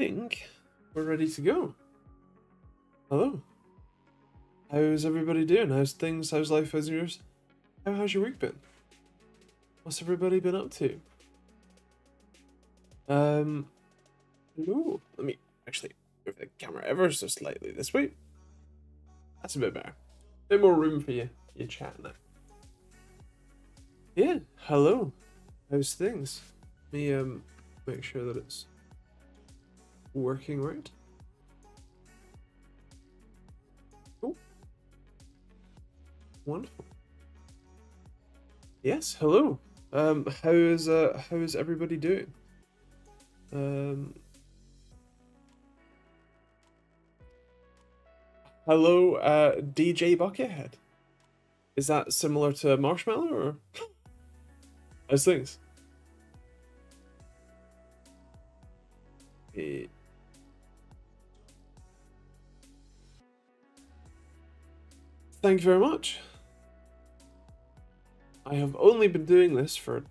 think we're ready to go. Hello. How's everybody doing? How's things? How's life? How's yours? How's your week been? What's everybody been up to? Hello. Let me actually move the camera ever so slightly this way. That's a bit better. Bit more room for you chat now. Yeah, hello. How's things? Let me make sure that it's working right. Oh. Wonderful. Yes, hello. How is everybody doing? Hello, DJ Buckethead. Is that similar to Marshmallow or how's things? Thank you very much. I have only been doing this for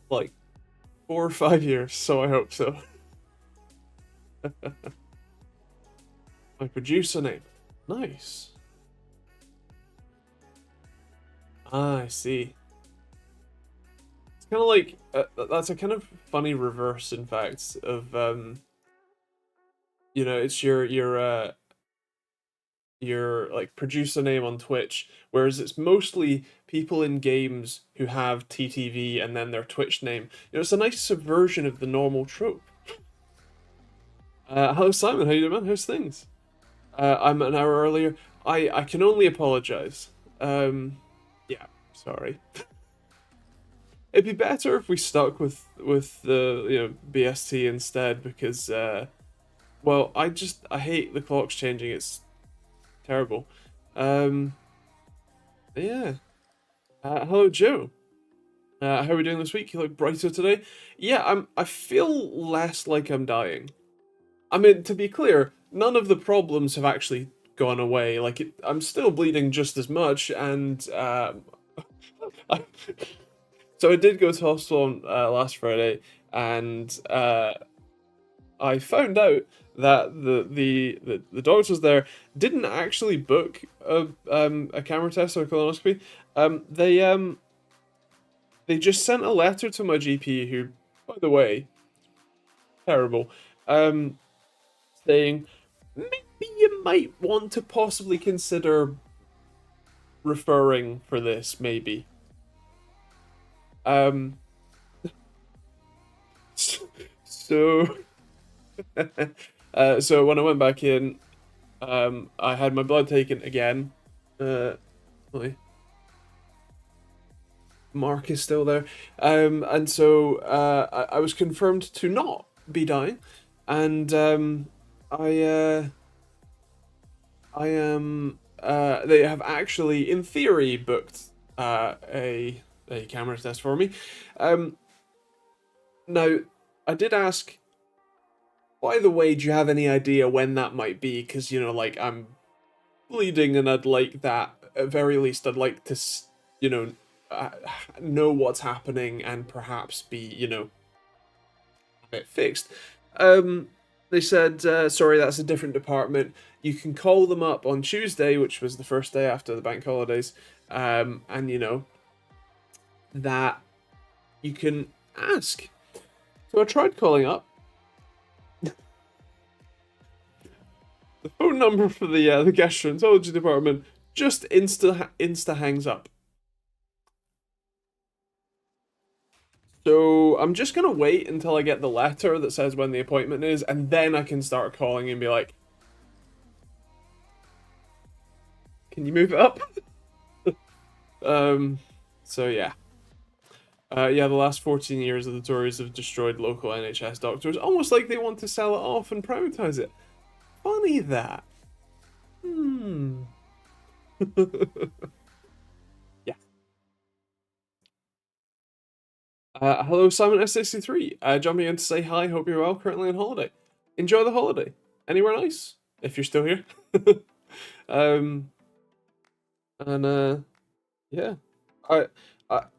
like 4 or 5 years, so I hope so. My producer name. Nice. Ah, I see. It's kind of like that's a kind of funny reverse, in fact, of you know, it's your like producer name on Twitch, whereas it's mostly people in games who have TTV and then their Twitch name. You know, it's a nice subversion of the normal trope. Hello Simon, how you doing, man? How's things? I'm an hour earlier. I can only apologize. Yeah, sorry. It'd be better if we stuck with the BST instead because well, I hate the clocks changing. It's terrible. Yeah. Hello Joe. How are we doing this week? You look brighter today. Yeah, I feel less like I'm dying. I mean, to be clear, none of the problems have actually gone away. Like, I'm still bleeding just as much, and so I did go to hospital on, last Friday, and I found out that the doctors there didn't actually book a camera test or a colonoscopy. They just sent a letter to my GP, who, by the way, terrible. Saying maybe you might want to possibly consider referring for this, maybe. So so when I went back in, I had my blood taken again. My mark is still there. And so I was confirmed to not be dying, and I am. They have actually, in theory, booked a camera test for me. Now, I did ask. By the way, do you have any idea when that might be? Because, you know, like, I'm bleeding, and I'd like that. At very least, I'd like to, you know what's happening and perhaps be, you know, a bit fixed. They said, sorry, that's a different department. You can call them up on Tuesday, which was the first day after the bank holidays, and, you know, that you can ask. So I tried calling up. The phone number for the gastroenterology department just insta hangs up. So I'm just gonna wait until I get the letter that says when the appointment is, and then I can start calling and be like, "Can you move it up?" So yeah. Yeah, the last 14 years of the Tories have destroyed local NHS doctors, almost like they want to sell it off and privatize it. Funny that. Yeah. Hello, Simon S63. Jumping in to say hi. Hope you're well. Currently on holiday. Enjoy the holiday. Anywhere nice? If you're still here. And yeah,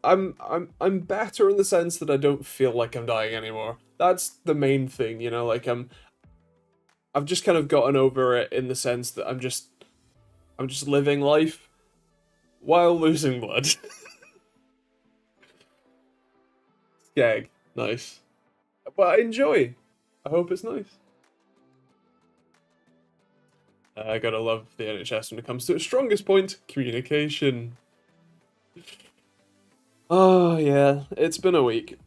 I'm better in the sense that I don't feel like I'm dying anymore. that's the main thing, you know, like I've just kind of gotten over it in the sense that I'm just living life while losing blood. Gag. Nice. But I enjoy. I hope it's nice. I gotta love the NHS when it comes to its strongest point, communication. Oh, yeah. It's been a week.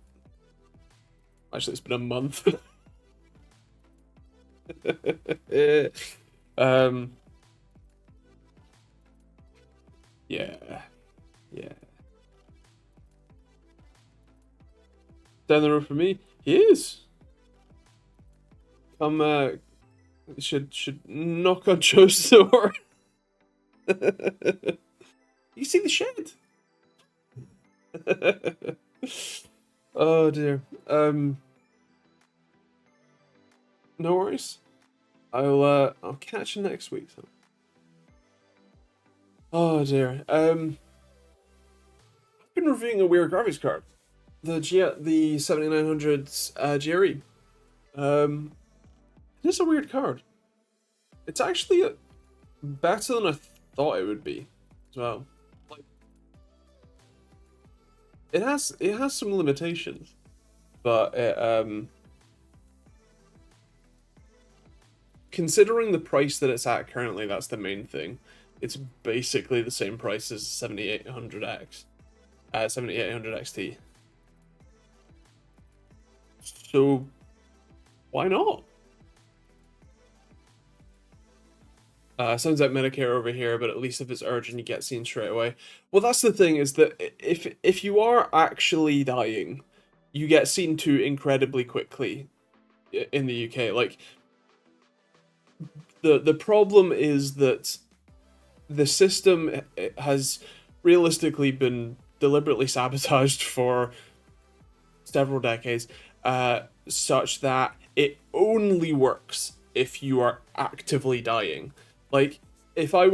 Actually, it's been a month. um, yeah. Yeah. Down the road for me, he is. Come, should knock on Joe's door. You see the shed? Oh dear. No worries. I'll catch you next week. So. Oh dear. I've been reviewing a weird graphics card, the 7900 GRE. It is a weird card. It's actually better than I thought it would be, as well. Like, it has some limitations, but it, considering the price that it's at currently, that's the main thing. It's basically the same price as 7800X, 7800 XT. So, why not? Sounds like Medicare over here, but at least if it's urgent, you get seen straight away. Well, that's the thing, is that if you are actually dying, you get seen to incredibly quickly in the UK. Like, the problem is that the system has realistically been deliberately sabotaged for several decades, such that it only works if you are actively dying. Like, if I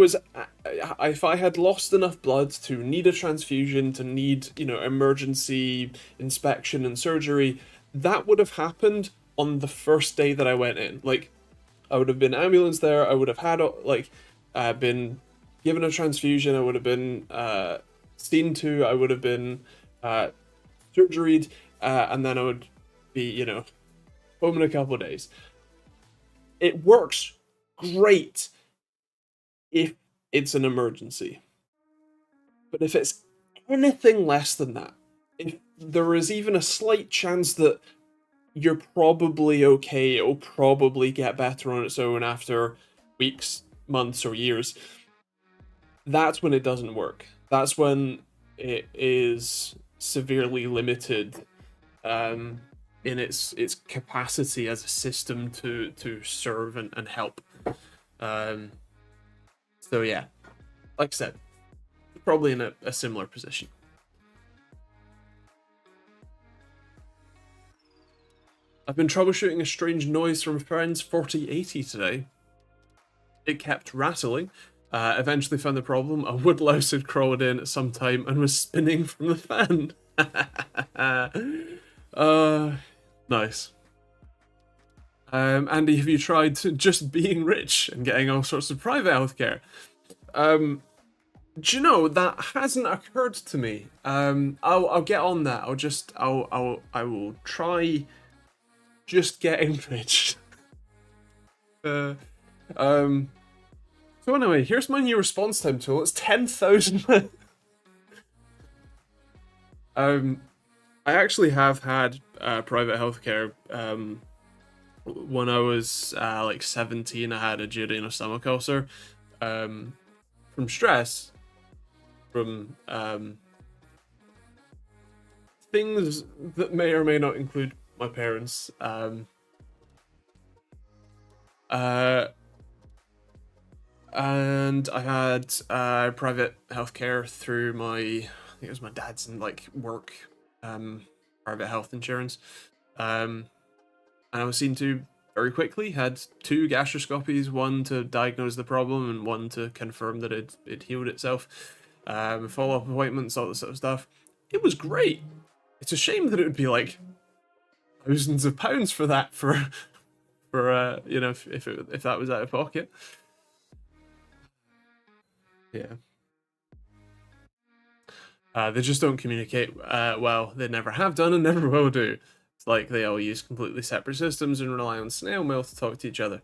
had lost enough blood to need a transfusion, to need, you know, emergency inspection and surgery, that would have happened on the first day that I went in. Like, I would have been ambulanced there, I would have had, like, been given a transfusion, I would have been seen to, I would have been surgeried, and then I would be, you know, home in a couple of days. It works great if it's an emergency. But if it's anything less than that, if there is even a slight chance that you're probably okay, it'll probably get better on its own after weeks, months, or years, that's when it doesn't work. That's when it is severely limited in its capacity as a system to serve and help. So yeah, like I said, probably in a similar position. I've been troubleshooting a strange noise from friend's 4080 today. It kept rattling. Eventually found the problem. A woodlouse had crawled in at some time and was spinning from the fan. Nice. Andy, have you tried just being rich and getting all sorts of private healthcare? Do you know, that hasn't occurred to me. I'll get on that. I will try just getting rich. So anyway, here's my new response time tool. It's 10,000. I actually have had private healthcare. When I was like 17, I had a duodenal stomach ulcer from stress, from things that may or may not include my parents. And I had private healthcare through my, I think it was my dad's and like work private health insurance. And I was seen to very quickly, had 2 gastroscopies, one to diagnose the problem and one to confirm that it healed itself. Follow-up appointments, all that sort of stuff. It was great. It's a shame that it would be like thousands of pounds for that for you know, if that was out of pocket. Yeah. They just don't communicate well. They never have done and never will do. It's like they all use completely separate systems and rely on snail mail to talk to each other.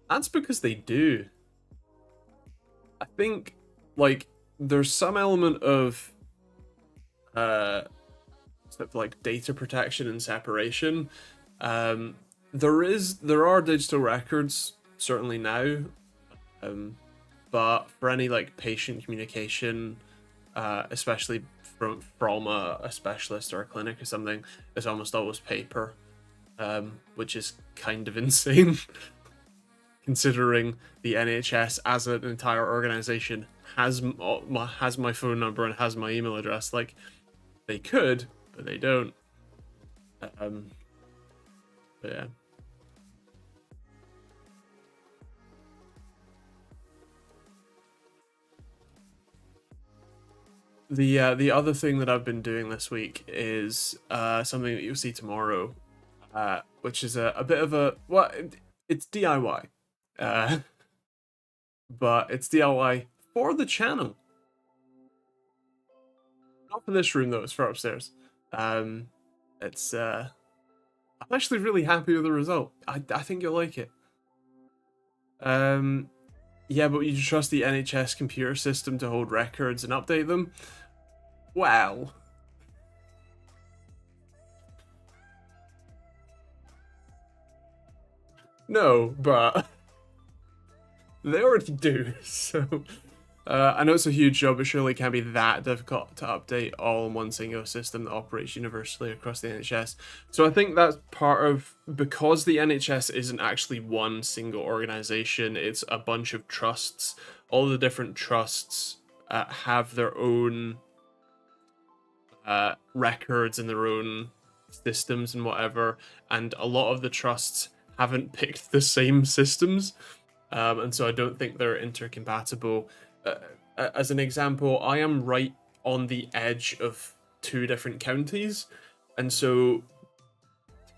That's because they do. I think, like, there's some element of sort of like data protection and separation. There are digital records certainly now, but for any like patient communication, especially from a specialist or a clinic or something, it's almost always paper, which is kind of insane. Considering the NHS as an entire organization has my phone number and has my email address, like they could, but they don't. But yeah. The other thing that I've been doing this week is something that you'll see tomorrow, which is a bit of a it's DIY, but it's DIY for the channel. Not for this room though; it's for upstairs. It's I'm actually really happy with the result. I think you'll like it. Yeah, but you trust the NHS computer system to hold records and update them? Well, no, but they already do. So I know it's a huge job, but surely it can't be that difficult to update all in one single system that operates universally across the NHS. So I think that's part of, because the NHS isn't actually one single organization, it's a bunch of trusts. All the different trusts have their own records and their own systems and whatever, and a lot of the trusts haven't picked the same systems, and so I don't think they're intercompatible. As an example, I am right on the edge of two different counties, and so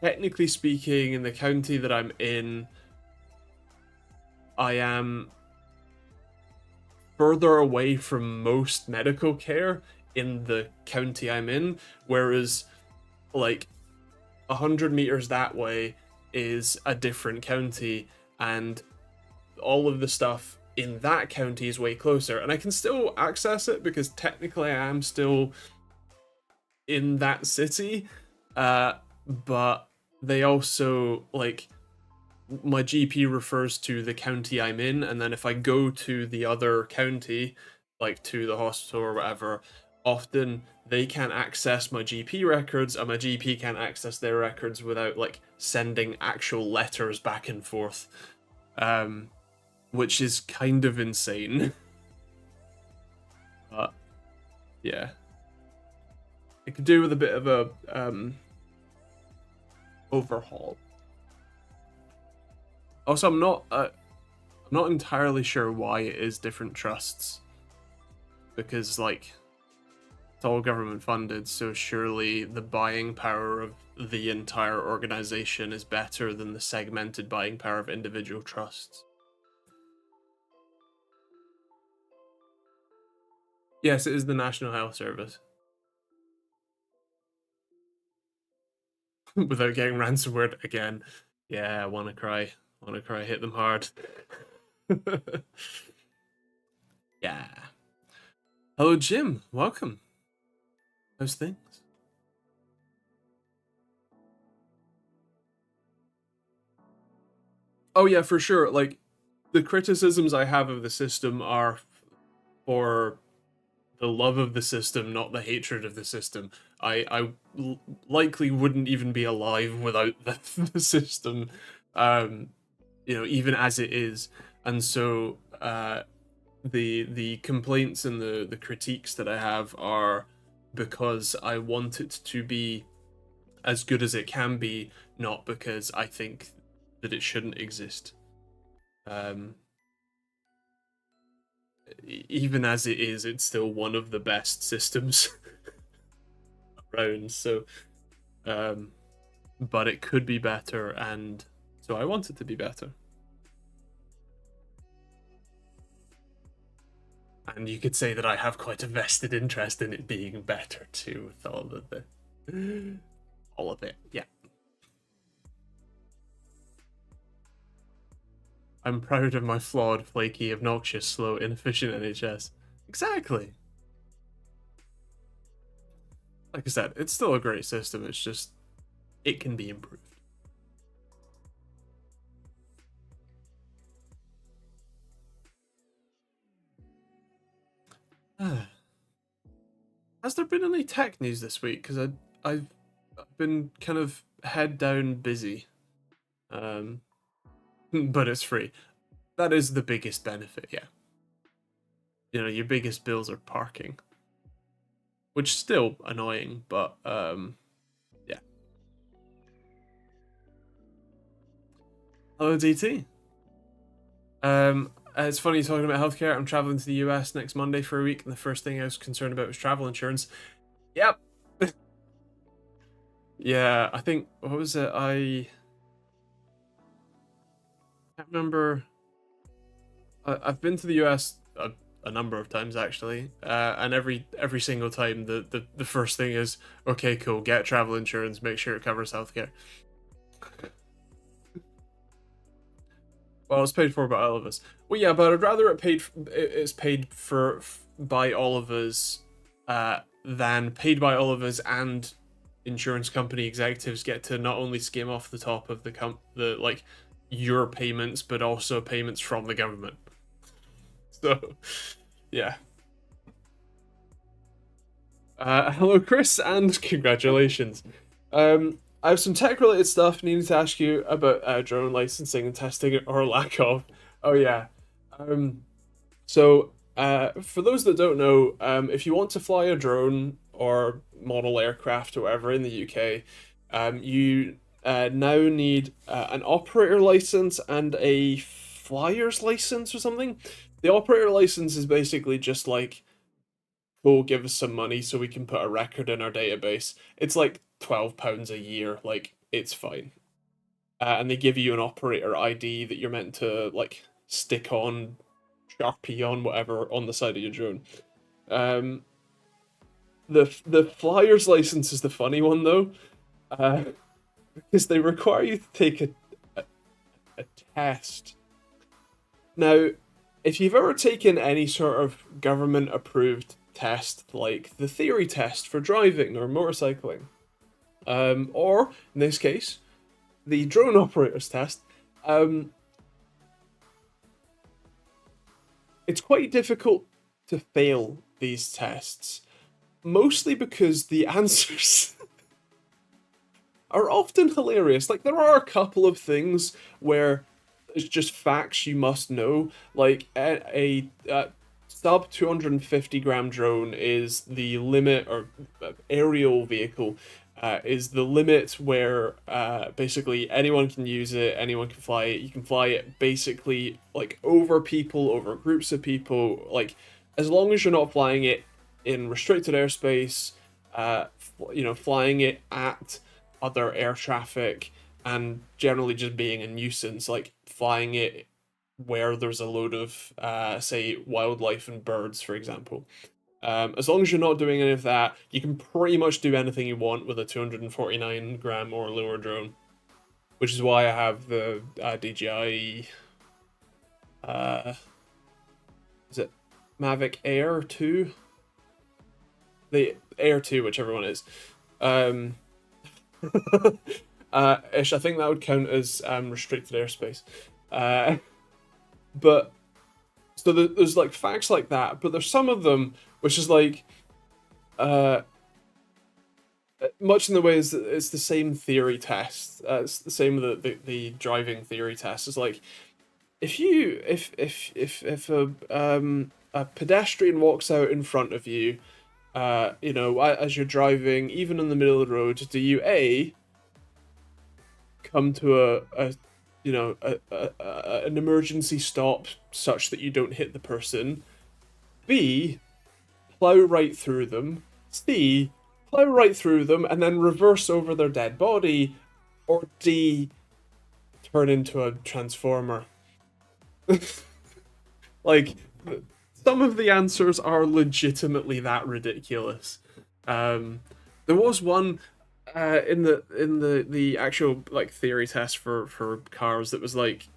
technically speaking, in the county that I'm in, I am further away from most medical care in the county I'm in, whereas like 100 meters that way is a different county, and all of the stuff in that county is way closer, and I can still access it because technically I am still in that city, but they also, like, my GP refers to the county I'm in, and then if I go to the other county, like to the hospital or whatever, often they can't access my GP records, and my GP can't access their records without like sending actual letters back and forth, which is kind of insane. But yeah, it could do with a bit of a overhaul. Also, I'm not entirely sure why it is different trusts, because like it's all government funded, so surely the buying power of the entire organization is better than the segmented buying power of individual trusts. Yes, it is the National Health Service. Without getting ransomware again. Yeah, I wanna cry. Hit them hard. Yeah. Hello, Jim. Welcome. How's things? Oh yeah, for sure. Like, the criticisms I have of the system are for the love of the system, not the hatred of the system. Likely wouldn't even be alive without the system, you know, even as it is. And so the complaints and the critiques that I have are because I want it to be as good as it can be, not because I think that it shouldn't exist. Even as it is, it's still one of the best systems around. So, but it could be better, and so I want it to be better. And you could say that I have quite a vested interest in it being better too, with all of it. Yeah. I'm proud of my flawed, flaky, obnoxious, slow, inefficient NHS. Exactly. Like I said, it's still a great system. It's just it can be improved. Has there been any tech news this week? Because I've been kind of head down busy, but it's free. That is the biggest benefit. Yeah, you know, your biggest bills are parking, which is still annoying, but yeah. Hello, DT. It's funny talking about healthcare. I'm traveling to the US next Monday for a week, and the first thing I was concerned about was travel insurance. Yep. Yeah, I think, what was it? I can't remember. I've been to the US a number of times actually, and every single time the first thing is, okay, cool, get travel insurance, make sure it covers healthcare. Well, it's paid for by all of us. Well, yeah, but I'd rather it's paid for by all of us, than paid by all of us and insurance company executives get to not only skim off the top of the like your payments, but also payments from the government. So, yeah. Hello, Chris, and congratulations. I have some tech-related stuff needing to ask you about drone licensing and testing, or lack of. Oh yeah. For those that don't know, if you want to fly a drone or model aircraft or whatever in the UK, you now need an operator license and a flyer's license or something. The operator license is basically just like, cool, give us some money so we can put a record in our database. It's like £12 a year, like it's fine. And they give you an operator ID that you're meant to like stick on, Sharpie on, whatever, on the side of your drone. Um, the flyer's license is the funny one though, because they require you to take a test. Now, if you've ever taken any sort of government approved test, like the theory test for driving or motorcycling, or in this case, the drone operator's test, it's quite difficult to fail these tests, mostly because the answers are often hilarious. Like, there are a couple of things where it's just facts you must know, like a sub 250-gram drone is the limit, or aerial vehicle is the limit where basically anyone can use it, anyone can fly it. You can fly it basically like over people, over groups of people, like as long as you're not flying it in restricted airspace, flying it at other air traffic, and generally just being a nuisance, like flying it where there's a load of, say, wildlife and birds, for example. As long as you're not doing any of that, you can pretty much do anything you want with a 249-gram or lower drone, which is why I have the DJI. Is it Mavic Air 2? The Air 2, whichever one it is. Ish, I think that would count as restricted airspace. But so there's like facts like that, but there's some of them which is like, much in the way as it's the same theory test. It's the same with the driving theory test. It's like, if a pedestrian walks out in front of you, as you're driving, even in the middle of the road, do you come to an emergency stop such that you don't hit the person? B, plow right through them. C, plow right through them and then reverse over their dead body. Or D, turn into a transformer. Like, some of the answers are legitimately that ridiculous. There was one in the actual like theory test for cars that was like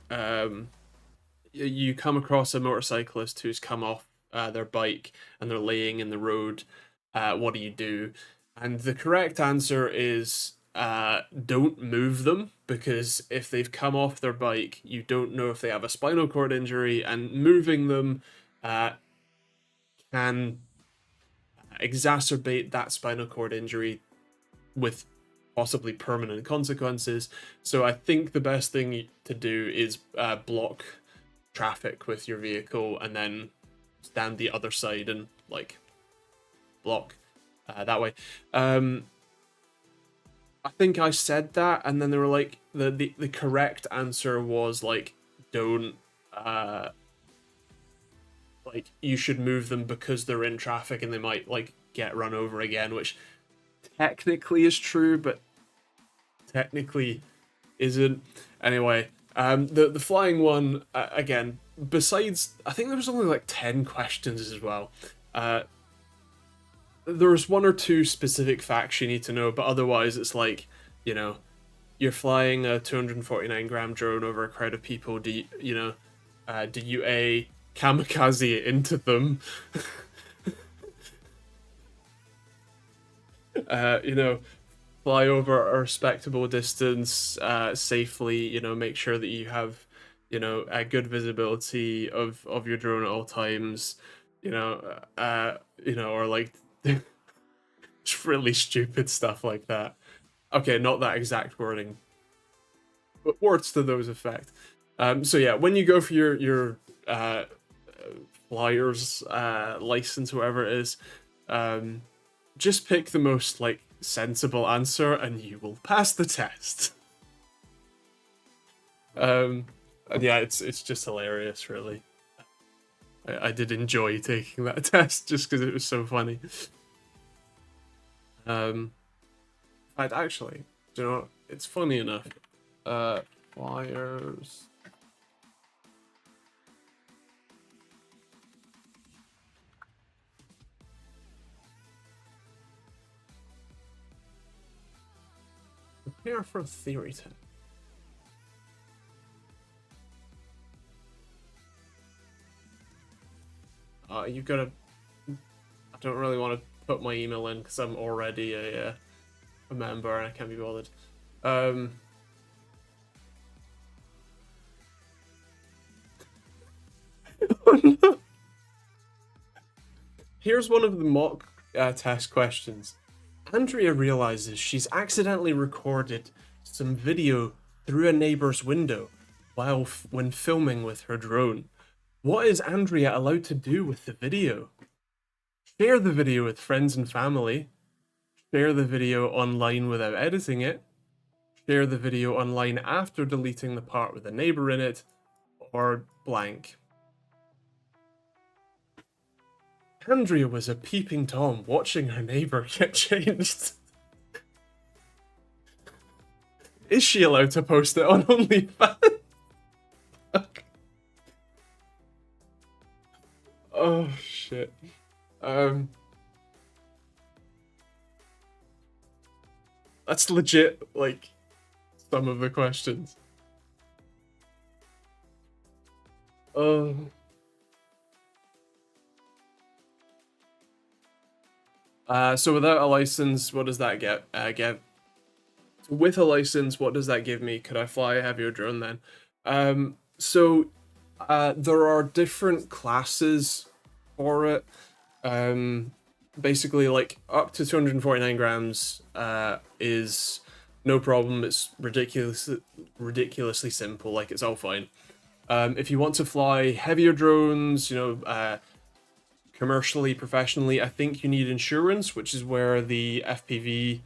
you come across a motorcyclist who's come off their bike and they're laying in the road. What do you do? And the correct answer is don't move them, because if they've come off their bike, you don't know if they have a spinal cord injury, and moving them uh, can exacerbate that spinal cord injury with possibly permanent consequences. So I think the best thing to do is block traffic with your vehicle and then stand the other side and like block that way. I think I said that, and then they were like the correct answer was like don't like you should move them because they're in traffic and they might like get run over again, which technically is true, but technically isn't. Anyway, the flying one again. Besides, I think there was only like 10 questions as well. There's one or two specific facts you need to know, but otherwise it's like, you know, you're flying a 249-gram drone over a crowd of people. Do you A, kamikaze it into them? Fly over a respectable distance safely. Make sure that you have, a good visibility of your drone at all times. Or like just really stupid stuff like that. Okay, not that exact wording, but words to those effect. So yeah, when you go for your flyer's license, whatever it is, just pick the most like sensible answer, and you will pass the test. And yeah, it's just hilarious, really. I did enjoy taking that test just because it was so funny. Actually, it's funny enough. Flyers. Prepare for a theory test. You've got to. I don't really want to put my email in because I'm already a member and I can't be bothered. Oh, no. Here's one of the mock test questions. Andrea realizes she's accidentally recorded some video through a neighbor's window when filming with her drone. What is Andrea allowed to do with the video? Share the video with friends and family. Share the video online without editing it. Share the video online after deleting the part with a neighbor in it. Or blank. Andrea was a peeping Tom watching her neighbor get changed. Is she allowed to post it on OnlyFans? Oh shit. That's legit, like, some of the questions. So without a license, what does that get? With a license, what does that give me? Could I fly a heavier drone then? There are different classes for it. Basically, like up to 249 grams is no problem. It's ridiculously simple. Like, it's all fine. If you want to fly heavier drones, commercially, professionally, I think you need insurance, which is where the FPV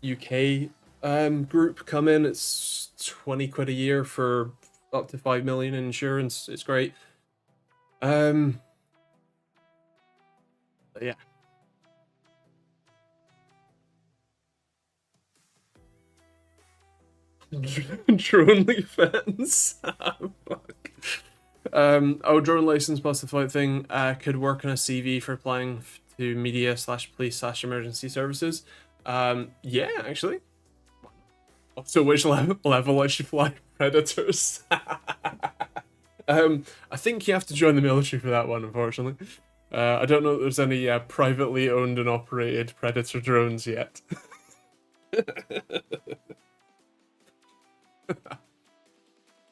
UK group come in. It's 20 quid a year for up to 5 million in insurance. It's great. Yeah. Drone fence. Fuck. Drone license plus the flight thing could work on a CV for applying to media/police/emergency services. Yeah, actually. So which level I should fly predators? I think you have to join the military for that one, unfortunately. I don't know if there's any privately owned and operated predator drones yet.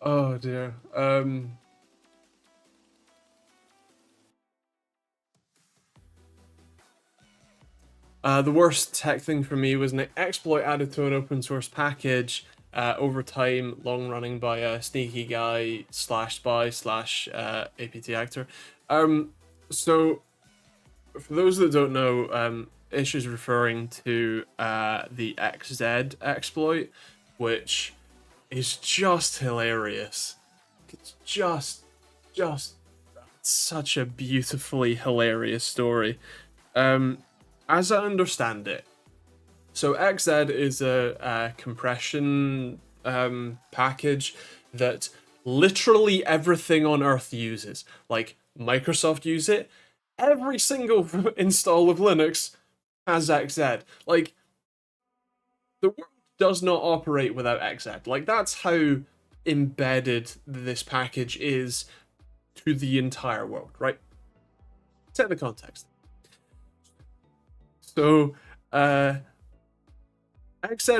Oh dear. The worst tech thing for me was an exploit added to an open source package over time, long running by a sneaky guy /spy/ APT actor. So, for those that don't know, Ish is referring to the XZ exploit, which is just hilarious. It's just such a beautifully hilarious story. As I understand it, so XZ is a compression package that literally everything on Earth uses. Like, Microsoft use it. Every single install of Linux has XZ. Like, the world does not operate without XZ. Like, that's how embedded this package is to the entire world, right? Set the context. So, XZ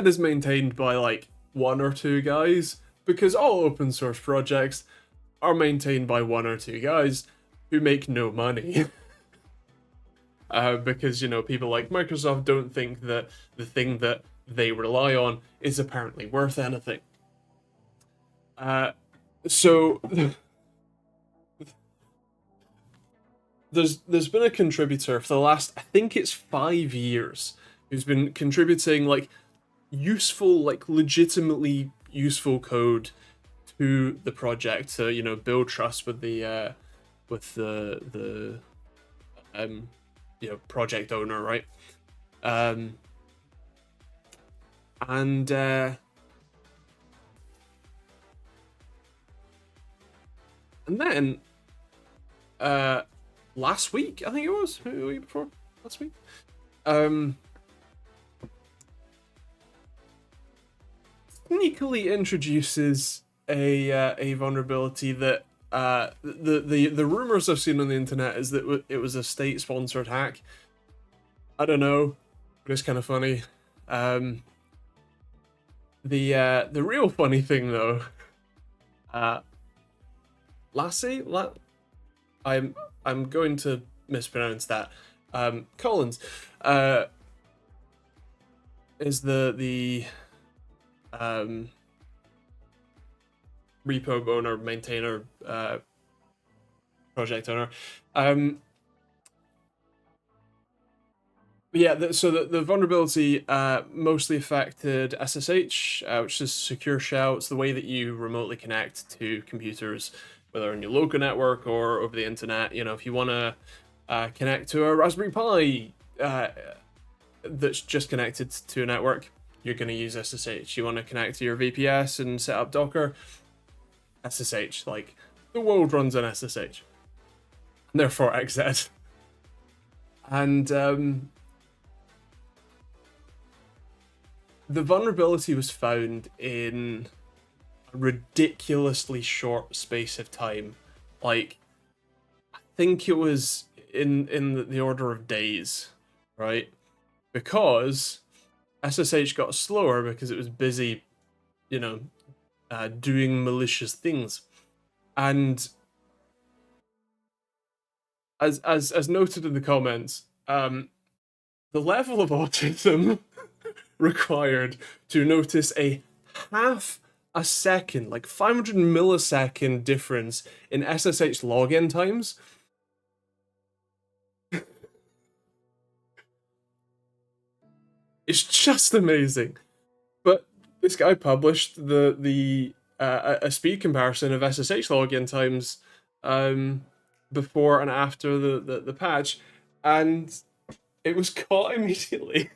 is maintained by like one or two guys because all open source projects are maintained by one or two guys who make no money. Because, you know, people like Microsoft don't think that the thing that they rely on is apparently worth anything. So there's been a contributor for the last, I think it's 5 years, who's been contributing like useful, like legitimately useful code to the project to, you know, build trust with the you know, project owner, right? And then last week, I think it was, the week before, last week, sneakily introduces a vulnerability that the rumors I've seen on the internet is that it was a state-sponsored hack. I don't know, but it's kind of funny. The real funny thing though, Lassie, I'm going to mispronounce that. Collins, is the repo owner, maintainer, project owner. Yeah, so the vulnerability mostly affected SSH, which is secure shell. It's the way that you remotely connect to computers, whether on your local network or over the internet. You know, if you want to connect to a Raspberry Pi that's just connected to a network, you're going to use SSH. You want to connect to your VPS and set up Docker, SSH. Like, the world runs on SSH. And therefore XZ. And the vulnerability was found in a ridiculously short space of time. Like, I think it was in the order of days, right? Because SSH got slower because it was busy, you know, doing malicious things. And as noted in the comments, the level of autism required to notice a half a second, like 500 millisecond difference in SSH login times. It's just amazing. But this guy published a speed comparison of SSH login times before and after the patch, and it was caught immediately.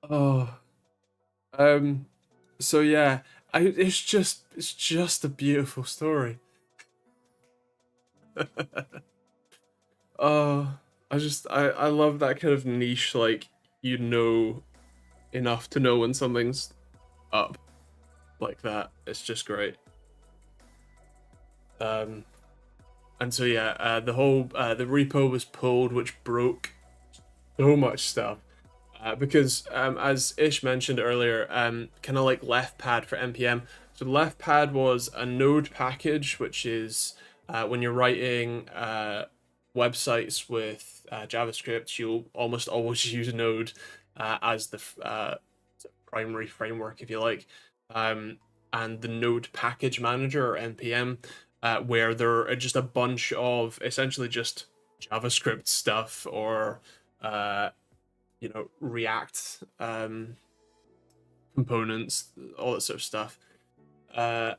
Oh, Um, so yeah, it's just a beautiful story. Oh, I love that kind of niche, like you know enough to know when something's up like that. It's just great. Um, and so yeah, the repo was pulled, which broke so much stuff. Because as Ish mentioned earlier, kind of like left pad for npm. So left pad was a node package, which is when you're writing websites with JavaScript, you'll almost always use Node as the primary framework, if you like. Um, and the Node Package Manager, or npm, where there are just a bunch of essentially just JavaScript stuff, or uh, React components, all that sort of stuff, uh,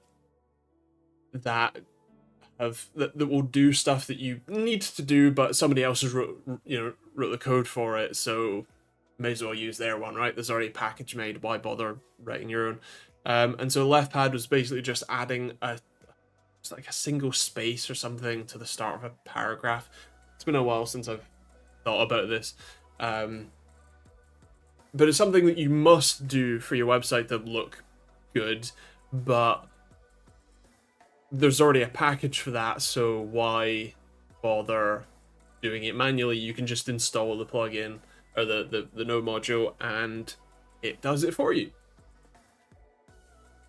that that will do stuff that you need to do, but somebody else has wrote the code for it, so may as well use their one, right? There's already a package made. Why bother writing your own? And so left pad was basically just adding it's like a single space or something to the start of a paragraph. It's been a while since I've thought about this. Um, but it's something that you must do for your website to look good, but there's already a package for that, so why bother doing it manually? You can just install the plugin or the node module, and it does it for you.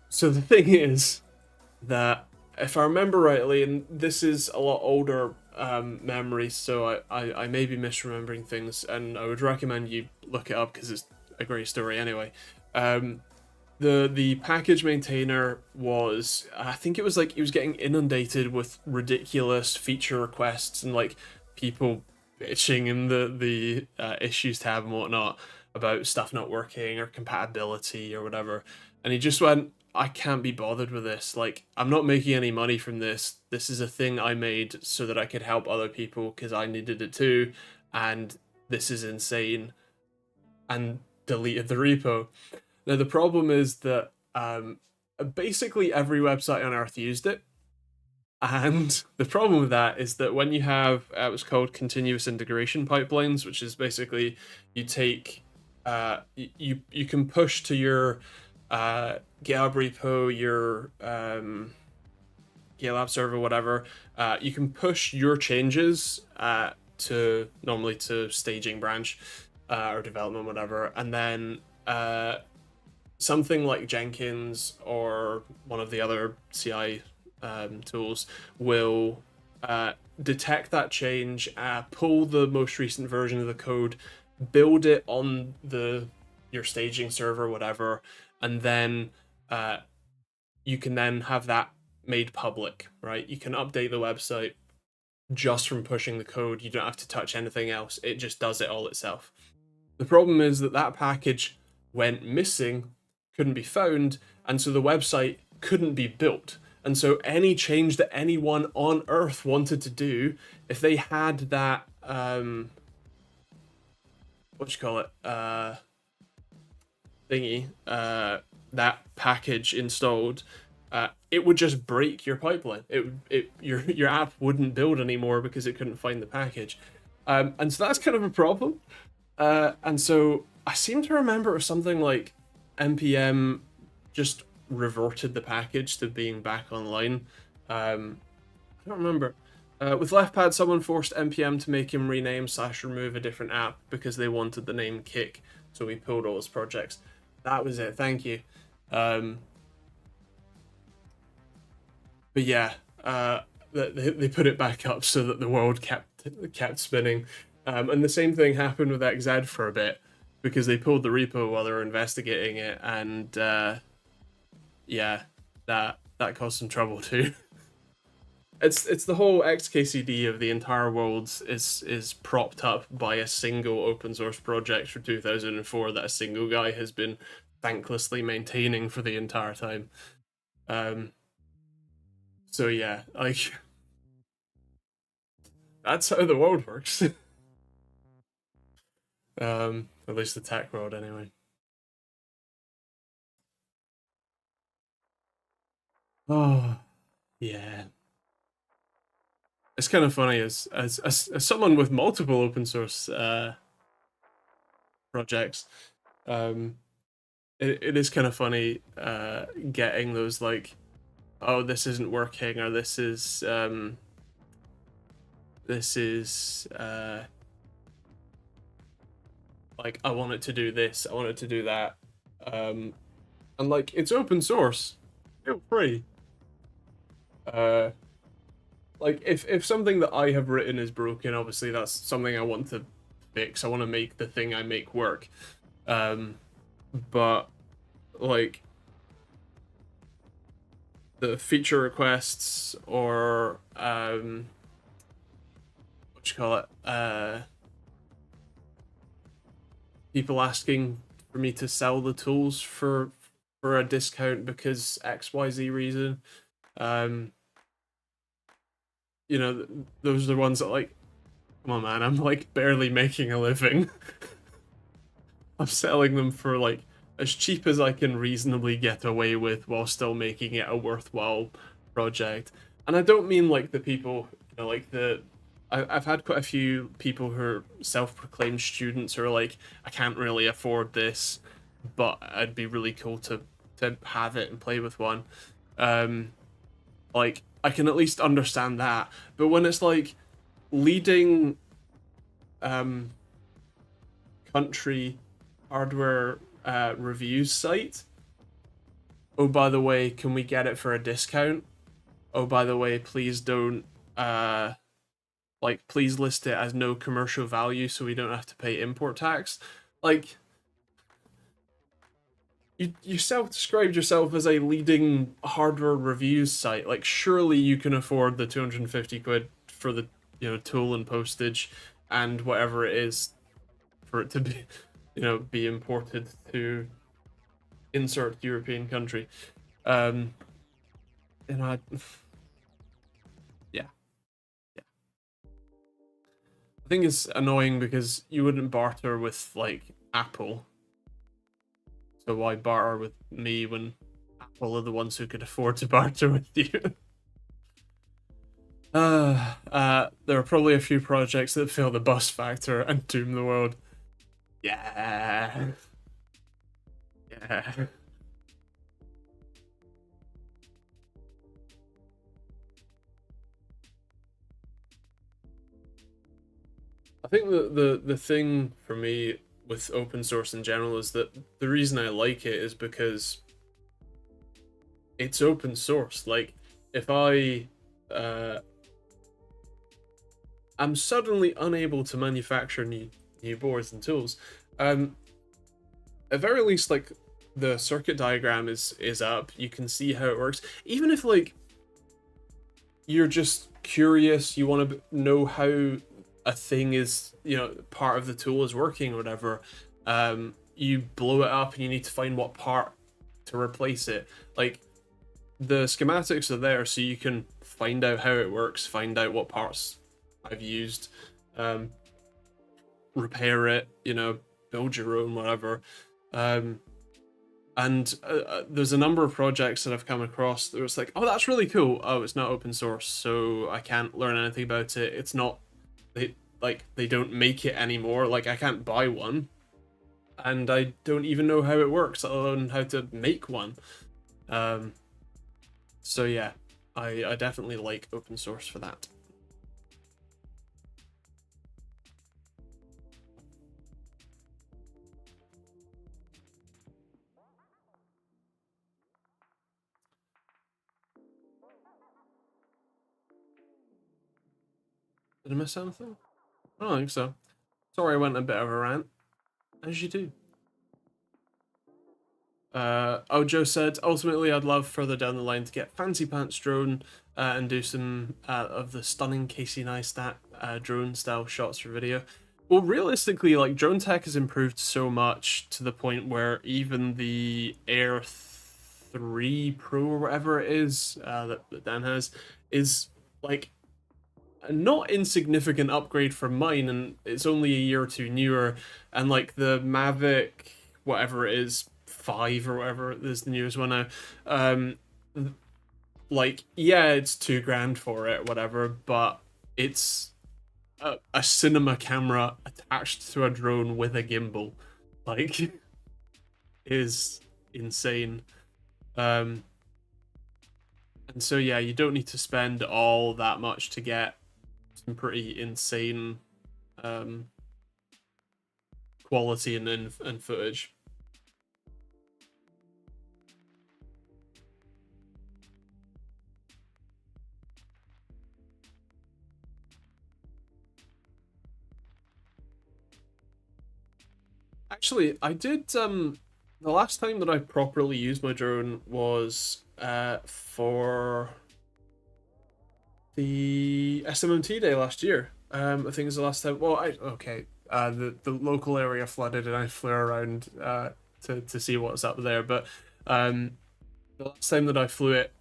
So the thing is that, if I remember rightly, and this is a lot older memory, so I may be misremembering things, and I would recommend you look it up because it's a great story anyway. Um, the package maintainer was, I think it was like he was getting inundated with ridiculous feature requests and like people bitching in the issues tab and whatnot about stuff not working or compatibility or whatever, and he just went, I can't be bothered with this. Like, I'm not making any money from this. This is a thing I made so that I could help other people because I needed it too, and this is insane, and deleted the repo. Now the problem is that basically every website on Earth used it, and the problem with that is that when you have what's called continuous integration pipelines, which is basically you take you can push to your GitHub repo, your GitLab server, whatever. You can push your changes normally to staging branch or development, whatever, and then something like Jenkins or one of the other CI tools will detect that change, pull the most recent version of the code, build it on your staging server, whatever, and then you can then have that made public, right? You can update the website just from pushing the code. You don't have to touch anything else. It just does it all itself. The problem is that that package went missing, couldn't be found, and so the website couldn't be built. And so any change that anyone on Earth wanted to do, if they had that what you call it, thingy, that package installed, it would just break your pipeline. Your app wouldn't build anymore because it couldn't find the package, and so that's kind of a problem. And so I seem to remember it was something like npm just reverted the package to being back online. I don't remember. With leftpad, someone forced npm to make him rename/remove a different app because they wanted the name Kick, so we pulled all his projects. That was it. Thank you. Um, but yeah, they put it back up so that the world kept spinning. And the same thing happened with XZ for a bit because they pulled the repo while they were investigating it, and yeah, that caused some trouble too. It's the whole XKCD of the entire world is propped up by a single open source project from 2004 that a single guy has been thanklessly maintaining for the entire time. Um, so yeah, like that's how the world works. At least the tech world, anyway. Oh, yeah. It's kind of funny as someone with multiple open source projects. Um, it is kind of funny getting those like, oh, this isn't working, or this is like, I want it to do this, I want it to do that, and like, it's open source, feel free. Uh, like if something that I have written is broken, obviously that's something I want to fix. I want to make the thing I make work. But like the feature requests or what you call it, people asking for me to sell the tools for a discount because XYZ reason. Um, you know, those are the ones that like, come on, man, I'm like barely making a living. I'm selling them for like as cheap as I can reasonably get away with while still making it a worthwhile project. And I don't mean like the people, you know, like I've had quite a few people who are self-proclaimed students who are like, I can't really afford this, but it'd be really cool to have it and play with one. Um, like I can at least understand that. But when it's like leading um country hardware reviews site, oh by the way, can we get it for a discount? Oh by the way, please don't like please list it as no commercial value so we don't have to pay import tax. Like you self-described yourself as a leading hardware reviews site. Like surely you can afford the 250 quid for the, you know, tool and postage and whatever it is for it to be, you know, be imported to insert European country. Um, and yeah, yeah. I think it's annoying because you wouldn't barter with like Apple, so why barter with me when Apple are the ones who could afford to barter with you? There are probably a few projects that fail the bus factor and doom the world. Yeah, yeah. I think the thing for me with open source in general is that the reason I like it is because it's open source. Like if uh I'm suddenly unable to manufacture new boards and tools, at very least like the circuit diagram is up. You can see how it works. Even if like you're just curious, you want to know how a thing is, you know, part of the tool is working or whatever, you blow it up and you need to find what part to replace it. Like the schematics are there so you can find out how it works, find out what parts I've used, repair it, you know, build your own, whatever. And there's a number of projects that I've come across that was like, oh, that's really cool. Oh, it's not open source, so I can't learn anything about it. It's not, they don't make it anymore. Like I can't buy one, and I don't even know how it works, let alone how to make one. So yeah, I definitely like open source for that. Did I miss anything? I don't think so. Sorry, I went a bit of a rant, as you do. Ojo said, ultimately, I'd love further down the line to get Fancy Pants drone and do some of the stunning Casey Neistat drone style shots for video. Well, realistically, like drone tech has improved so much to the point where even the Air 3 Pro or whatever it is that Dan has is like a not insignificant upgrade from mine, and it's only a year or two newer. And like the Mavic, whatever it is, 5 or whatever is the newest one now. Um, like, yeah, it's $2,000 for it, whatever, but it's a cinema camera attached to a drone with a gimbal. Like, is insane. And so yeah, you don't need to spend all that much to get some pretty insane quality and footage. Actually, I did the last time that I properly used my drone was for the SMMT day last year. I think it's the last time. Well, the local area flooded, and I flew around to see what's up there. But the last time that I flew it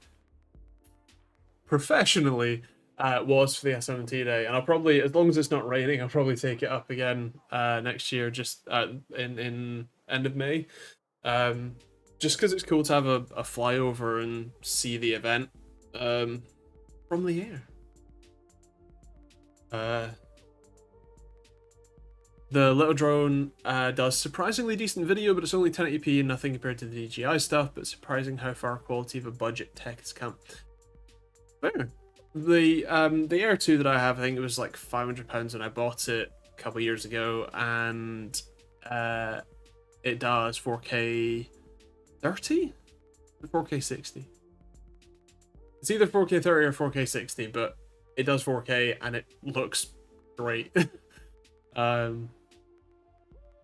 professionally was for the SMT day, and I'll probably, as long as it's not raining, I'll probably take it up again next year, just in end of May, just because it's cool to have a flyover and see the event from the air. The little drone does surprisingly decent video, but it's only 1080p and nothing compared to the DJI stuff, but surprising how far quality of a budget tech has come. Fair. The Air 2 that I have, I think it was like £500 when I bought it a couple years ago, and it does 4K 30? 4K 60? It's either 4K 30 or 4K 60, but it does 4K and it looks great.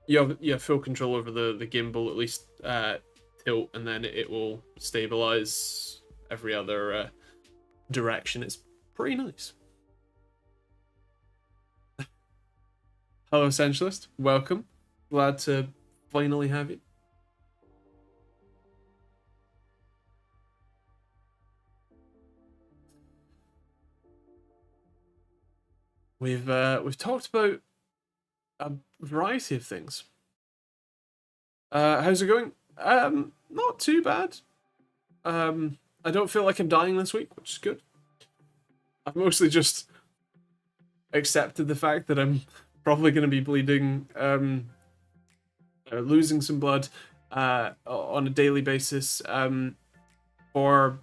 You have full control over the gimbal, at least tilt, and then it will stabilize every other direction. It's pretty nice. Hello, Essentialist. Welcome. Glad to finally have you. We've talked about a variety of things. How's it going? Not too bad. I don't feel like I'm dying this week, which is good. I've mostly just accepted the fact that I'm probably going to be bleeding, losing some blood on a daily basis for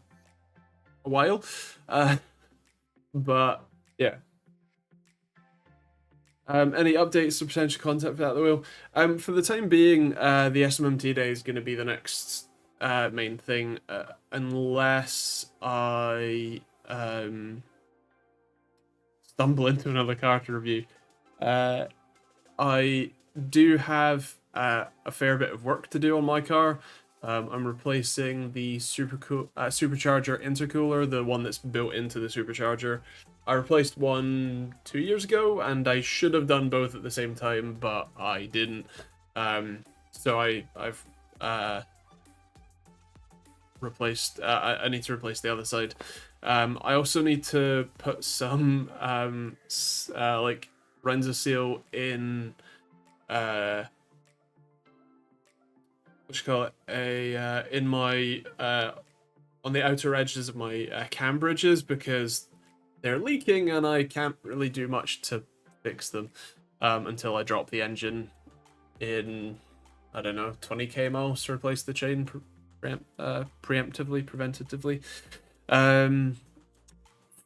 a while. But yeah. Any updates to potential content for that, the will? For the time being, the SMMT day is going to be the next main thing, unless I stumble into another character review. I do have a fair bit of work to do on my car. I'm replacing the supercharger intercooler, the one that's built into the supercharger. I replaced one 2 years ago, and I should have done both at the same time, but I didn't. So I've replaced. I need to replace the other side. I also need to put some like Renza seal in. What you call it? In my on the outer edges of my cam bridges, because they're leaking and I can't really do much to fix them until I drop the engine in, I don't know, 20k miles to replace the chain preventatively.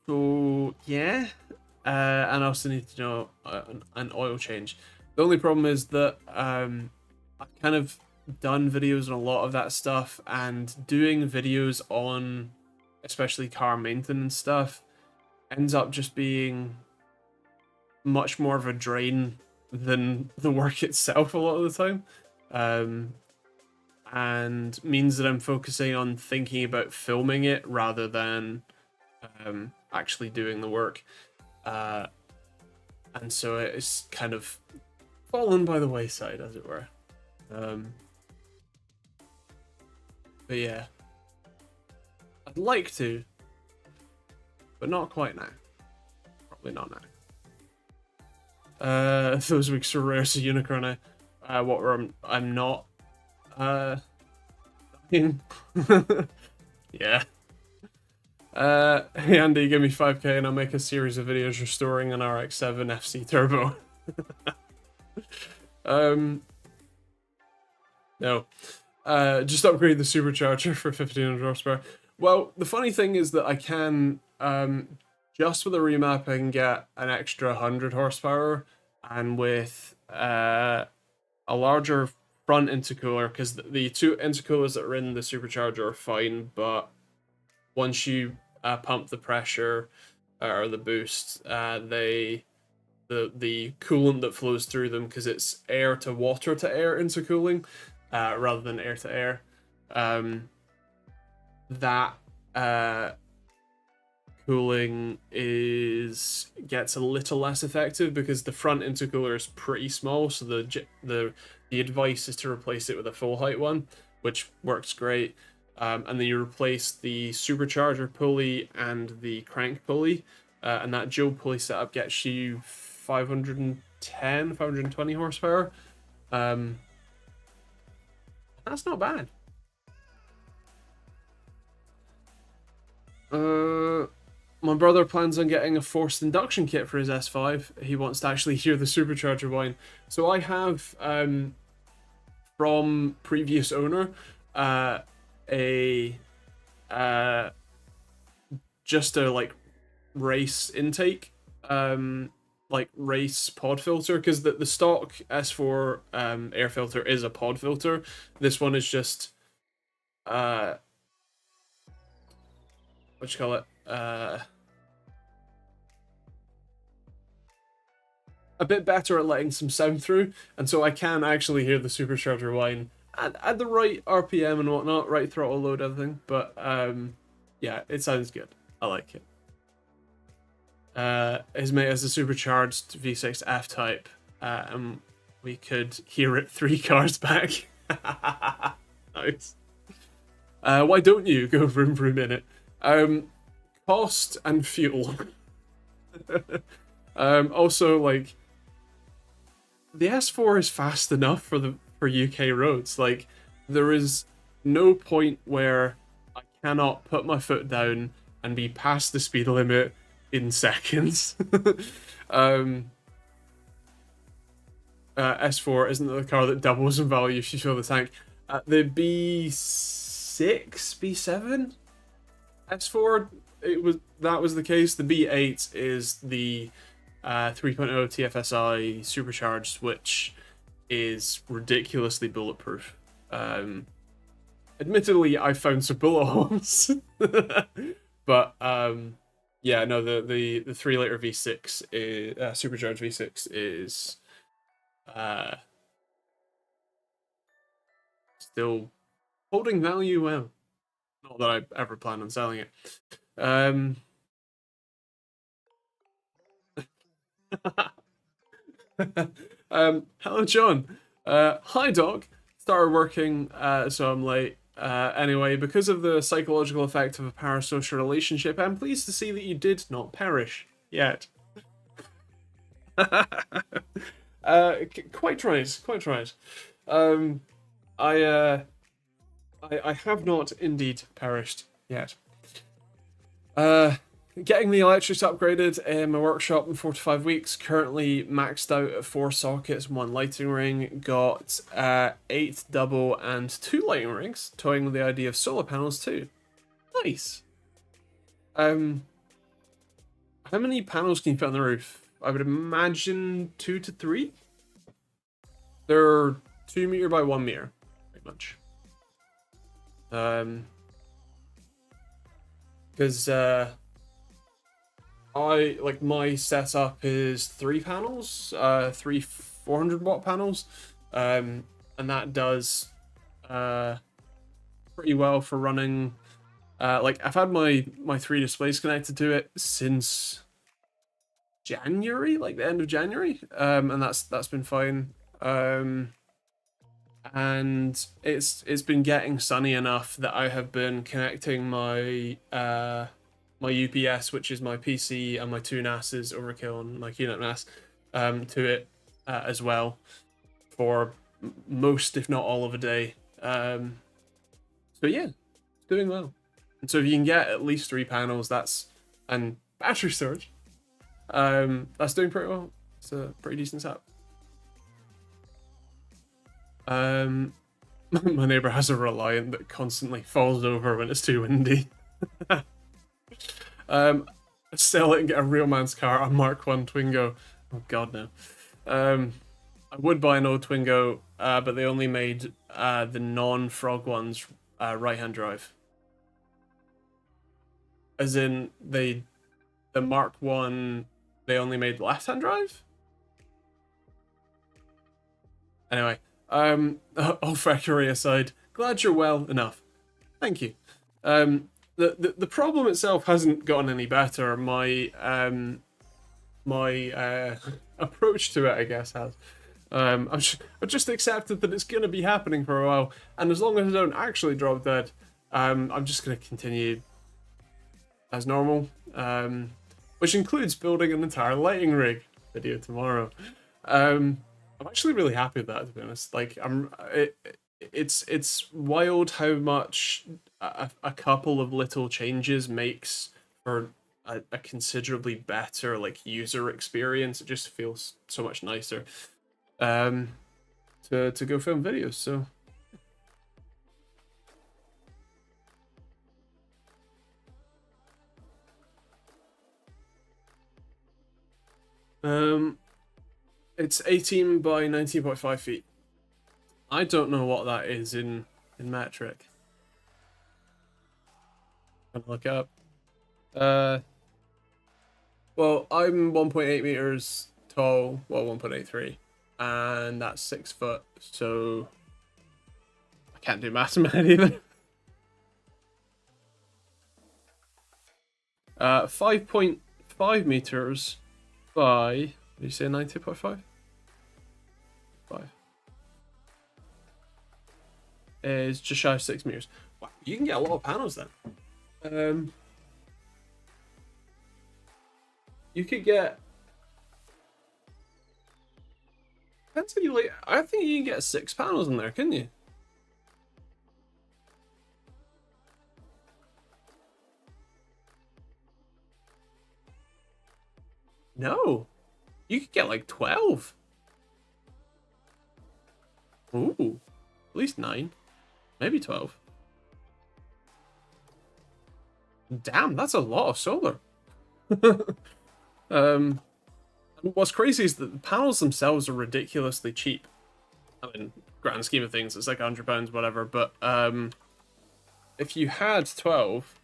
So yeah, and I also need to know an oil change. The only problem is that I've kind of done videos on a lot of that stuff, and doing videos on especially car maintenance stuff ends up just being much more of a drain than the work itself a lot of the time, and means that I'm focusing on thinking about filming it rather than actually doing the work, and so it's kind of fallen by the wayside, as it were. But yeah, I'd like to, but not quite now. Probably not now. Those weeks are rare, so Unicorn. I'm not. Yeah. Hey Andy, give me 5k and I'll make a series of videos restoring an RX-7 FC Turbo. No. Just upgrade the supercharger for 1500 horsepower. Well, the funny thing is that I can, just with a remap, I can get an extra 100 horsepower, and with a larger front intercooler, because the two intercoolers that are in the supercharger are fine, but once you pump the pressure or the boost, the coolant that flows through them, because it's air to water to air intercooling rather than air to air, that cooling gets a little less effective because the front intercooler is pretty small, so the advice is to replace it with a full height one, which works great. And then you replace the supercharger pulley and the crank pulley, and that dual pulley setup gets you 520 horsepower. That's not bad. My brother plans on getting a forced induction kit for his S5. He wants to actually hear the supercharger whine. So I have, from previous owner, just a like race intake, like race pod filter, because the stock S4 air filter is a pod filter. This one is just what you call it, a bit better at letting some sound through, and so I can actually hear the supercharger whine at the right RPM and whatnot, right throttle load, everything. But yeah, it sounds good. I like it. His mate has a supercharged V6 F-Type, and we could hear it 3 cars back. Nice. Why don't you go vroom vroom in it? Cost and fuel. Also, like, the S4 is fast enough for UK roads. Like, there is no point where I cannot put my foot down and be past the speed limit in seconds. S4 isn't the car that doubles in value if you fill the tank. The B6, B7, S4, that was the case. The B8 is the 3.0 TFSI supercharged, which is ridiculously bulletproof. Admittedly, I found some bullet holes, but yeah, no, the 3-liter V6 is, supercharged V6 is still holding value well. Not that I ever plan on selling it. Hello, John. Hi, dog. Started working, so I'm late. Anyway, because of the psychological effect of a parasocial relationship, I'm pleased to see that you did not perish yet. Quite right, quite right. I have not indeed perished yet. Getting the electrics upgraded in my workshop in 4 to 5 weeks. Currently maxed out at 4 sockets, 1 lighting ring. Got 8 double and 2 lighting rings, toying with the idea of solar panels too. Nice. How many panels can you fit on the roof? I would imagine 2 to 3. They're 2 meter by 1 meter, pretty much. Because my setup is 3 panels, 3 400-watt panels, and that does pretty well for running. Like, I've had my 3 displays connected to it since January, like the end of January, and that's been fine. And it's been getting sunny enough that I have been connecting my my UPS, which is my PC, and my 2 NASs, Overkill and my QNAP NAS, to it as well for most, if not all, of a day. So yeah, it's doing well. And so if you can get at least 3 panels, and battery storage, that's doing pretty well. It's a pretty decent setup. My neighbor has a Reliant that constantly falls over when it's too windy. Sell it and get a real man's car, a Mark 1 Twingo. Oh god, no. I would buy an old Twingo, but they only made the non-Frog ones right-hand drive. As in, the Mark 1, they only made left-hand drive? Anyway, all factory aside, glad you're well enough. Thank you. The problem itself hasn't gotten any better. My approach to it, I guess, has. I've just accepted that it's going to be happening for a while, and as long as I don't actually drop dead, I'm just going to continue as normal, which includes building an entire lighting rig. Video tomorrow. I'm actually really happy with that, to be honest. Like, it's wild how much a couple of little changes makes for a considerably better like user experience. It just feels so much nicer to go film videos. So it's 18 by 19.5 feet. I don't know what that is in metric. I'll look up. Well, I'm 1.8 meters tall. Well, 1.83, and that's 6 foot. So I can't do maths in my head either. 5.5 meters by. Did you say 19.5? 5 is just shy of 6 meters. Wow, you can get a lot of panels then. You could get. Depends if you like. I think you can get 6 panels in there, couldn't you? No, you could get like 12. Ooh, at least 9, maybe 12. Damn, that's a lot of solar. What's crazy is that the panels themselves are ridiculously cheap. I mean, grand scheme of things, it's like £100, whatever. But if you had 12,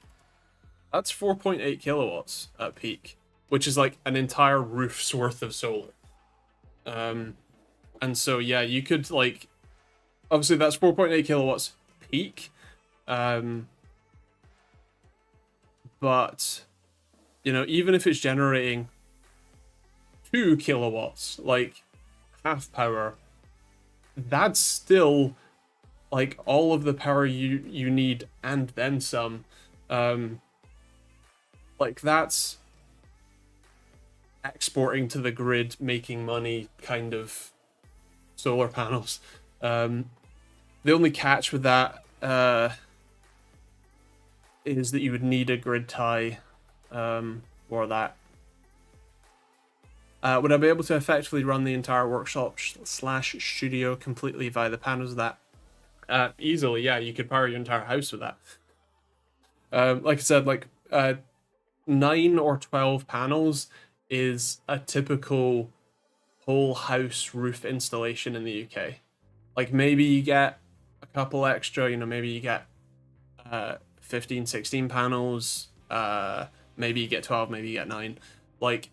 that's 4.8 kilowatts at peak, which is like an entire roof's worth of solar. And so yeah, you could like, obviously that's 4.8 kilowatts peak. But you know, even if it's generating 2 kilowatts, like half power, that's still like all of the power you need and then some. Like that's exporting to the grid, making money kind of solar panels. The only catch with that is that you would need a grid tie or that. Would I be able to effectively run the entire workshop / studio completely via the panels of that? Easily, yeah. You could power your entire house with that. Like I said, like 9 or 12 panels is a typical whole house roof installation in the UK. Like maybe you get a couple extra, you know, maybe you get 15, 16 panels, maybe you get 12, maybe you get 9. Like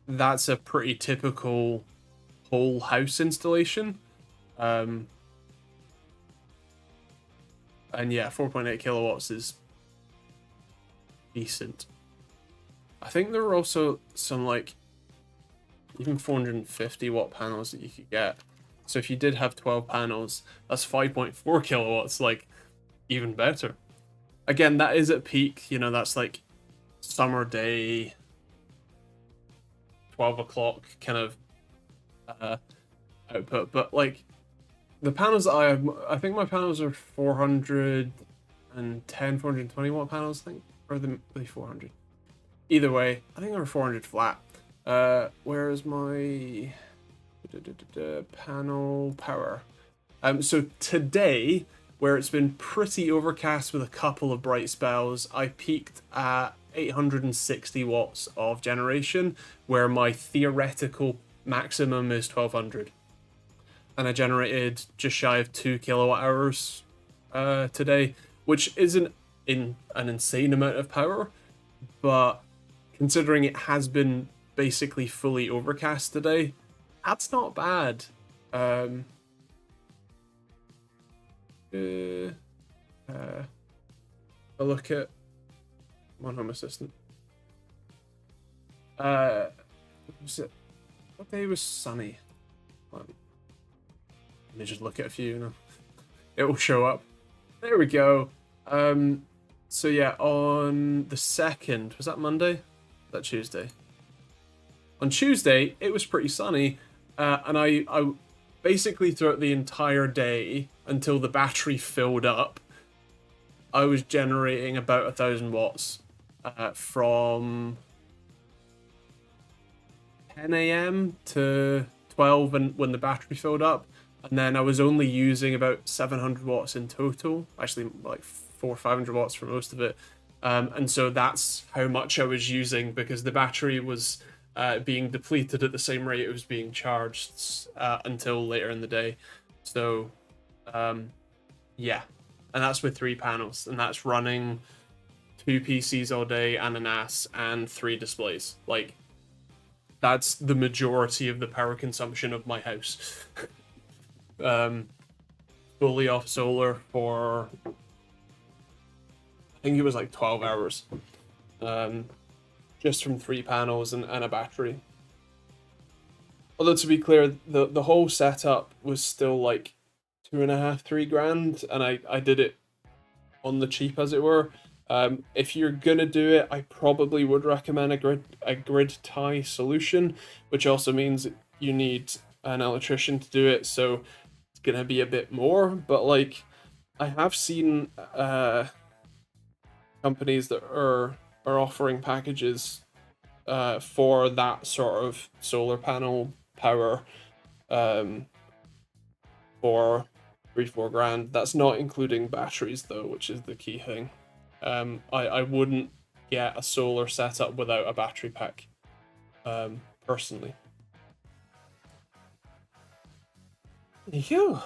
that's a pretty typical whole house installation. And yeah, 4.8 kilowatts is decent. I think there were also some like even 450 watt panels that you could get. So if you did have 12 panels, that's 5.4 kilowatts, like even better. Again, that is at peak, you know, that's like summer day, 12 o'clock kind of output. But like the panels that I have, I think my panels are 400 420 watt panels, I think, or the 400. Either way, I think they were 400 flat. Where is my panel power? So today, where it's been pretty overcast with a couple of bright spells, I peaked at 860 watts of generation, where my theoretical maximum is 1200. And I generated just shy of 2 kilowatt hours today, which isn't in an insane amount of power, but considering it has been basically fully overcast today, that's not bad. A look at One Home Assistant. Was it, what day was sunny? Let me just look at a few now. It will show up. There we go. So yeah, on the 2nd, was that Monday? Was that Tuesday? On Tuesday, it was pretty sunny, and I basically throughout the entire day until the battery filled up, I was generating about 1,000 watts from 10 a.m. to 12 when the battery filled up, and then I was only using about 700 watts in total, actually like 400 or 500 watts for most of it, and so that's how much I was using because the battery was being depleted at the same rate it was being charged until later in the day. So yeah, and that's with 3 panels, and that's running 2 PCs all day and an NAS and 3 displays. Like, that's the majority of the power consumption of my house. Fully off solar for, I think it was like 12 hours. Just from 3 panels and a battery. Although to be clear, the whole setup was still like 2.5-3 grand, and I did it on the cheap, as it were. If you're gonna do it, I probably would recommend a grid tie solution, which also means you need an electrician to do it, so it's gonna be a bit more. But like, I have seen companies that are offering packages for that sort of solar panel power for 3-4 grand. That's not including batteries though, which is the key thing. I wouldn't get a solar setup without a battery pack, personally. There you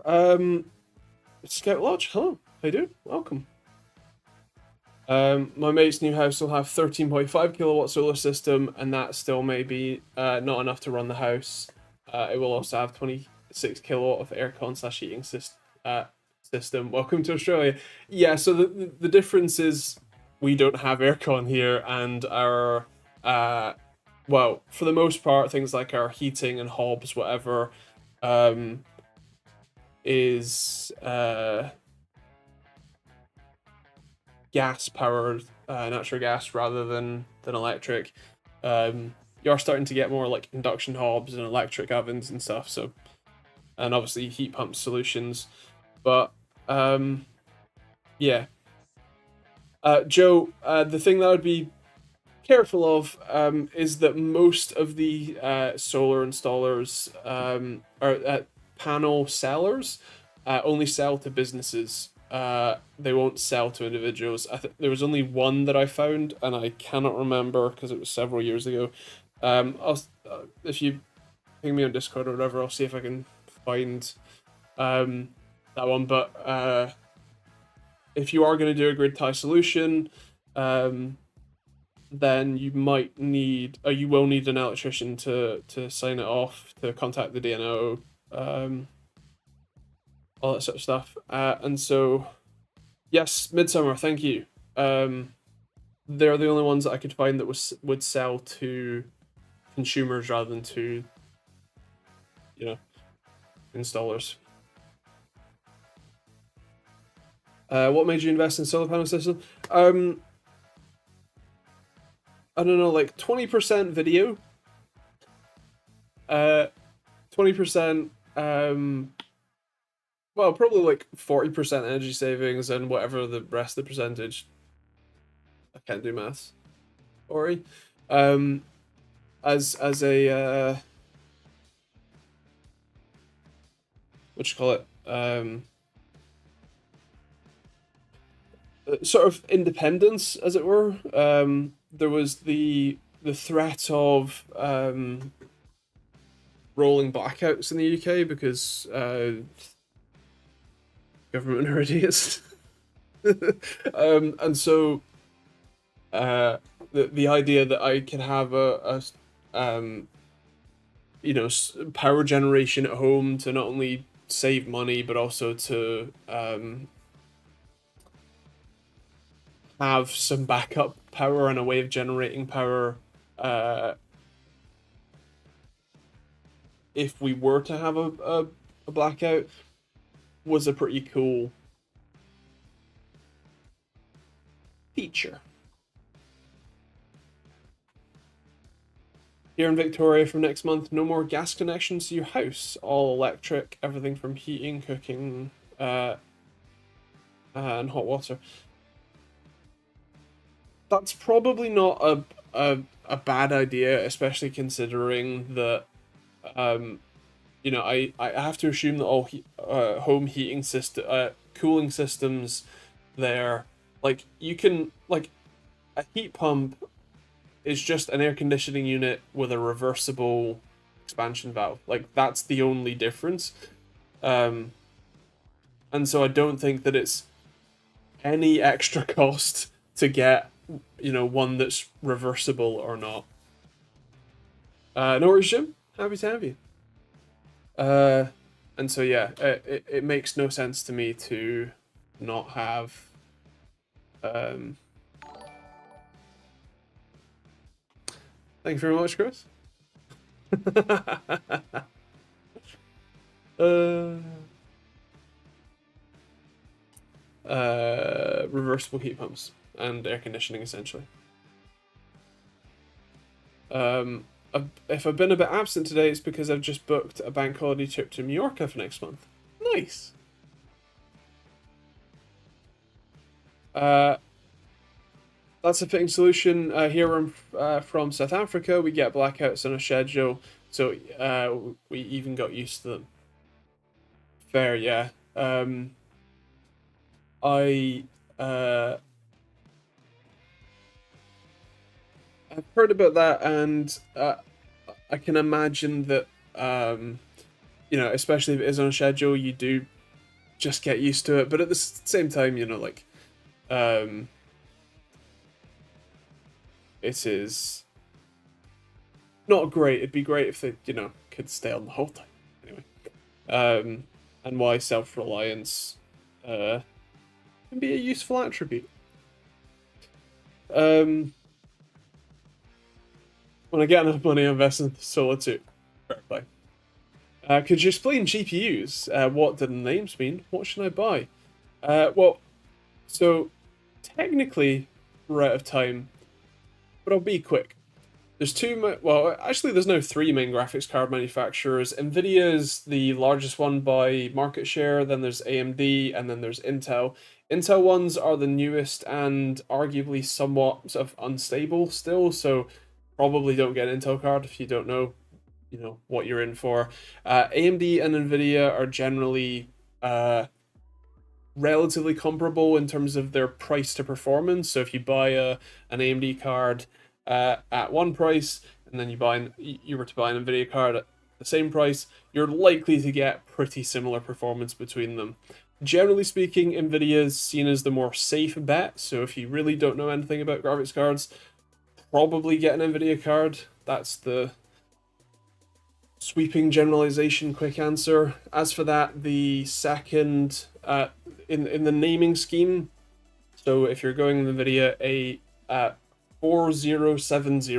go. Scout Lodge, hello, how you doing? Welcome. My mate's new house will have 13.5 kilowatt solar system, and that still may be not enough to run the house. It will also have 26 kilowatt of aircon/heating system. Welcome to Australia. Yeah, so the difference is we don't have aircon here, and our well, for the most part, things like our heating and hobs, whatever, is gas powered, natural gas rather than electric. You are starting to get more like induction hobs and electric ovens and stuff, so, and obviously heat pump solutions. But yeah, Joe, the thing that I would be careful of is that most of the solar installers or panel sellers only sell to businesses. They won't sell to individuals. There was only one that I found, and I cannot remember because it was several years ago. If you ping me on Discord or whatever, I'll see if I can find that one. But if you are going to do a grid tie solution, then you might need, you will need an electrician to sign it off, to contact the DNO, all that sort of stuff. And so, yes, Midsummer, thank you. They're the only ones that I could find that would sell to consumers rather than to, installers. What made you invest in solar panel system? I don't know, like 20% video, 20% well, probably like 40% energy savings and whatever the rest of the percentage. I can't do maths. Ori. Um, as a what you call it? Sort of independence, as it were. There was the threat of rolling blackouts in the UK because government are idiots. And so the idea that I can have you know, power generation at home to not only save money but also to have some backup power and a way of generating power if we were to have a blackout was a pretty cool feature. Here in Victoria from next month, no more gas connections to your house. All electric, everything from heating, cooking, and hot water. That's probably not a bad idea, especially considering that you know, I have to assume that all home heating system cooling systems there, like you can like a heat pump is just an air conditioning unit with a reversible expansion valve. Like that's the only difference. And so I don't think that it's any extra cost to get, you know, one that's reversible or not. No worries, Jim. Happy to have you. And so yeah, it makes no sense to me to not have thank you very much, Chris. Reversible heat pumps and air conditioning essentially. If I've been a bit absent today, it's because I've just booked a bank holiday trip to Mallorca for next month. Nice. That's a fitting solution. Here I'm from South Africa. We get blackouts on a schedule, so we even got used to them. Fair, yeah. I I've heard about that, and I can imagine that you know, especially if it is on a schedule, you do just get used to it. But at the same time, you know, like it is not great. It'd be great if they, you know, could stay on the whole time. Anyway, and why self-reliance can be a useful attribute. When I get enough money, I invest in solar too. Fair play. Could you explain GPUs? What do the names mean? What should I buy? Well, so technically we're out of time, but I'll be quick. There's well, actually there's now three main graphics card manufacturers. Nvidia is the largest one by market share, then there's AMD, and then there's Intel. Intel ones are the newest and arguably somewhat sort of unstable still, so probably don't get an Intel card if you don't know, you know, what you're in for. AMD and Nvidia are generally relatively comparable in terms of their price to performance. So if you buy an AMD card at one price, and then you were to buy an Nvidia card at the same price, you're likely to get pretty similar performance between them. Generally speaking, Nvidia is seen as the more safe bet. So if you really don't know anything about graphics cards, probably get an Nvidia card. That's the sweeping generalization quick answer. As for that, the second in the naming scheme, so if you're going Nvidia, a 4070,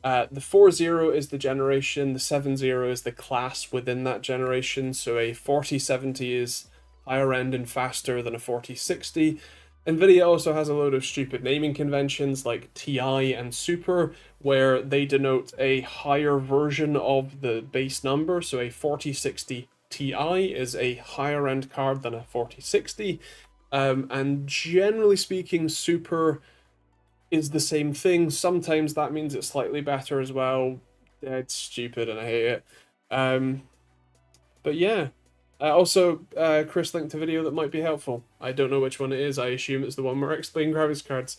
the 40 is the generation, the 70 is the class within that generation. So a 4070 is higher end and faster than a 4060. Nvidia also has a load of stupid naming conventions like TI and Super, where they denote a higher version of the base number, so a 4060 Ti is a higher end card than a 4060, and generally speaking, Super is the same thing. Sometimes that means it's slightly better as well. It's stupid and I hate it. But yeah. Also, Chris linked a video that might be helpful. I don't know which one it is. I assume it's the one where I explain graphics cards.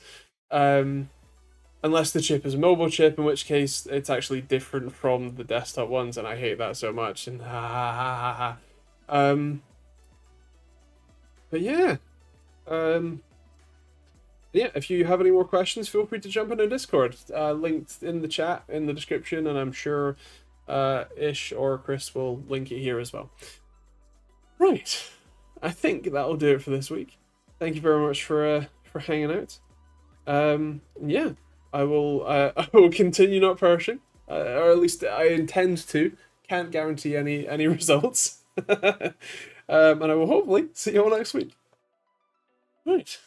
Unless the chip is a mobile chip, in which case it's actually different from the desktop ones, and I hate that so much. And but yeah. Yeah, if you have any more questions, feel free to jump in our Discord. Linked in the chat, in the description, and I'm sure Ish or Chris will link it here as well. Right. I think that'll do it for this week. Thank you very much for hanging out. Yeah, I will continue not perishing, or at least I intend to. Can't guarantee any results. And I will hopefully see you all next week. Right.